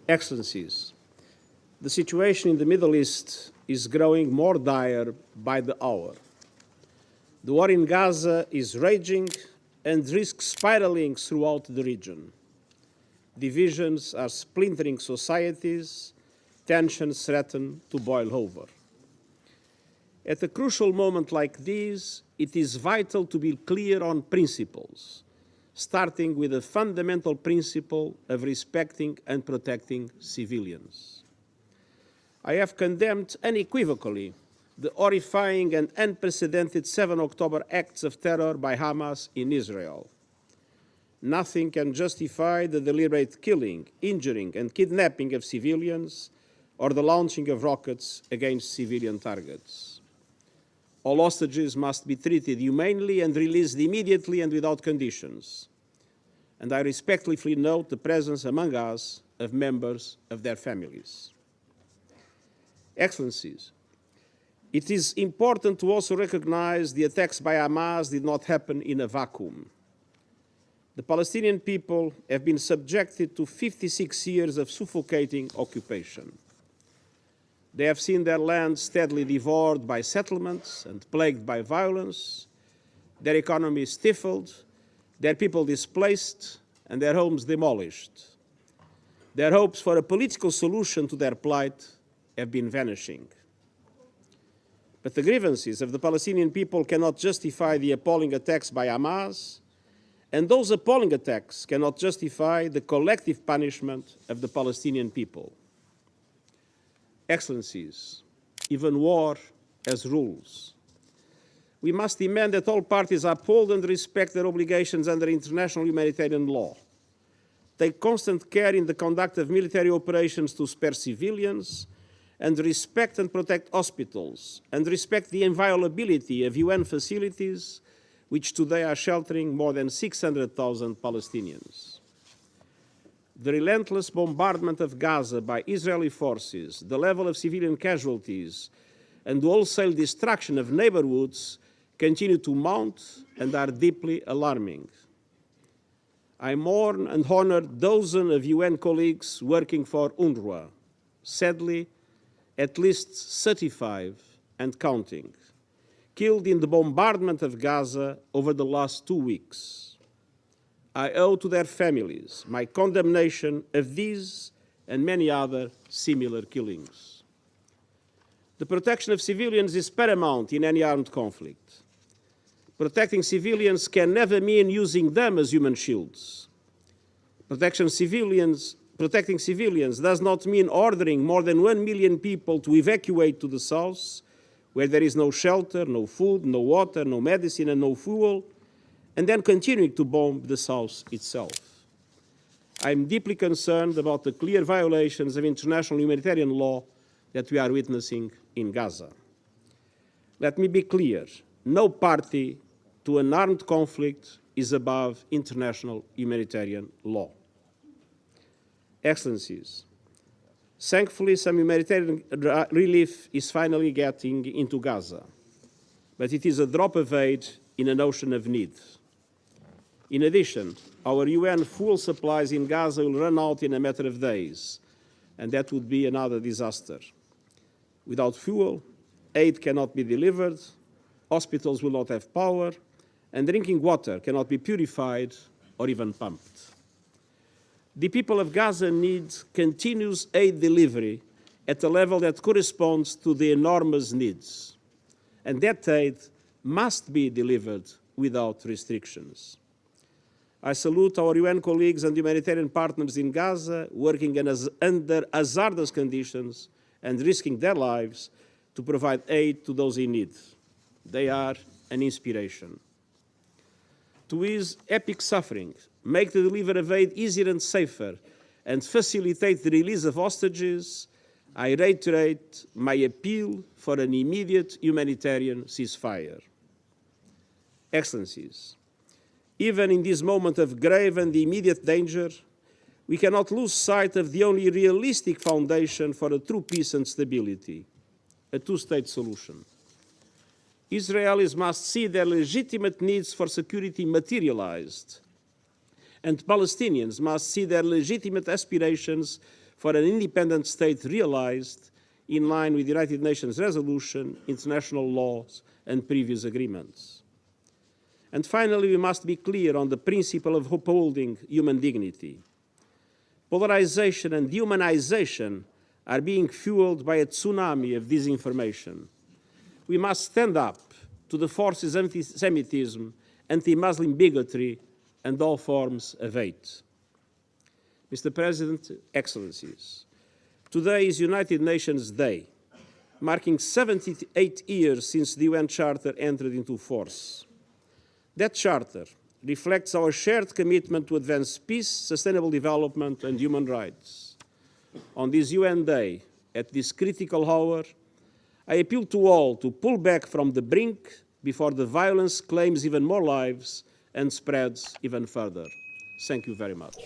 Excellencies, the situation in the Middle East is growing more dire by the hour. The war in Gaza is raging and risks spiraling throughout the region. Divisions are splintering societies, tensions threaten to boil over. At a crucial moment like this, it is vital to be clear on principles, starting with the fundamental principle of respecting and protecting civilians. I have condemned unequivocally the horrifying and unprecedented 7 October acts of terror by Hamas in Israel. Nothing can justify the deliberate killing, injuring, and kidnapping of civilians or the launching of rockets against civilian targets. All hostages must be treated humanely and released immediately and without conditions. And I respectfully note the presence among us of members of their families. Excellencies, it is important to also recognize the attacks by Hamas did not happen in a vacuum. The Palestinian people have been subjected to 56 years of suffocating occupation. They have seen their land steadily devoured by settlements and plagued by violence, their economy stifled, their people displaced, and their homes demolished. Their hopes for a political solution to their plight have been vanishing. But the grievances of the Palestinian people cannot justify the appalling attacks by Hamas, and those appalling attacks cannot justify the collective punishment of the Palestinian people. Excellencies, even war has rules. We must demand that all parties uphold and respect their obligations under international humanitarian law, take constant care in the conduct of military operations to spare civilians, and respect and protect hospitals, and respect the inviolability of UN facilities, which today are sheltering more than 600,000 Palestinians. The relentless bombardment of Gaza by Israeli forces, the level of civilian casualties, and the wholesale destruction of neighborhoods continue to mount and are deeply alarming. I mourn and honor dozens of UN colleagues working for UNRWA. Sadly, at least 35 and counting, killed in the bombardment of Gaza over the last 2 weeks. I owe to their families my condemnation of these and many other similar killings. The protection of civilians is paramount in any armed conflict. Protecting civilians can never mean using them as human shields. Protecting civilians does not mean ordering more than 1 million people to evacuate to the south, where there is no shelter, no food, no water, no medicine, and no fuel, and then continuing to bomb the south itself. I am deeply concerned about the clear violations of international humanitarian law that we are witnessing in Gaza. Let me be clear, no party to an armed conflict is above international humanitarian law. Excellencies, thankfully some humanitarian relief is finally getting into Gaza, but it is a drop of aid in an ocean of need. In addition, our UN fuel supplies in Gaza will run out in a matter of days, and that would be another disaster. Without fuel, aid cannot be delivered, hospitals will not have power, and drinking water cannot be purified or even pumped. The people of Gaza need continuous aid delivery at a level that corresponds to the enormous needs, and that aid must be delivered without restrictions. I salute our UN colleagues and humanitarian partners in Gaza working under hazardous conditions and risking their lives to provide aid to those in need. They are an inspiration. To ease epic suffering, make the delivery of aid easier and safer, and facilitate the release of hostages, I reiterate my appeal for an immediate humanitarian ceasefire. Excellencies, even in this moment of grave and immediate danger, we cannot lose sight of the only realistic foundation for a true peace and stability, a two-state solution. Israelis must see their legitimate needs for security materialized, And Palestinians must see their legitimate aspirations for an independent state realized in line with United Nations resolution, international laws, and previous agreements. And finally, we must be clear on the principle of upholding human dignity. Polarization and dehumanization are being fueled by a tsunami of disinformation. We must stand up to the forces of anti-Semitism, anti-Muslim bigotry, and all forms of hate. Mr. President, Excellencies, today is United Nations Day, marking 78 years since the UN Charter entered into force. That Charter reflects our shared commitment to advance peace, sustainable development, and human rights. On this UN Day, at this critical hour, I appeal to all to pull back from the brink before the violence claims even more lives and spreads even further. Thank you very much.